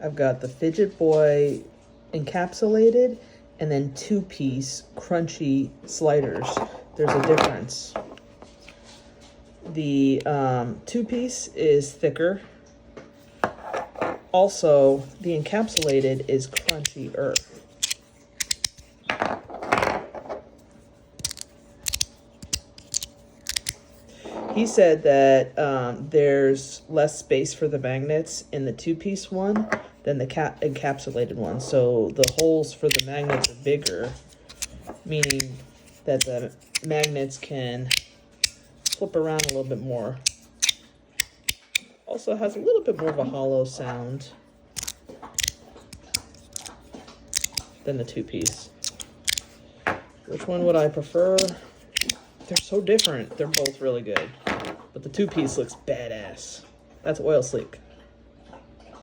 I've got the Fidget Boy Encapsulated and then 2-piece crunchy sliders. There's a difference. The 2-piece is thicker. Also, the Encapsulated is crunchier. He said that there's less space for the magnets in the 2-piece one than the encapsulated one. So the holes for the magnets are bigger, meaning that the magnets can flip around a little bit more. Also has a little bit more of a hollow sound than the 2-piece. Which one would I prefer? They're so different. They're both really good. But the 2-piece looks badass. That's oil sleek.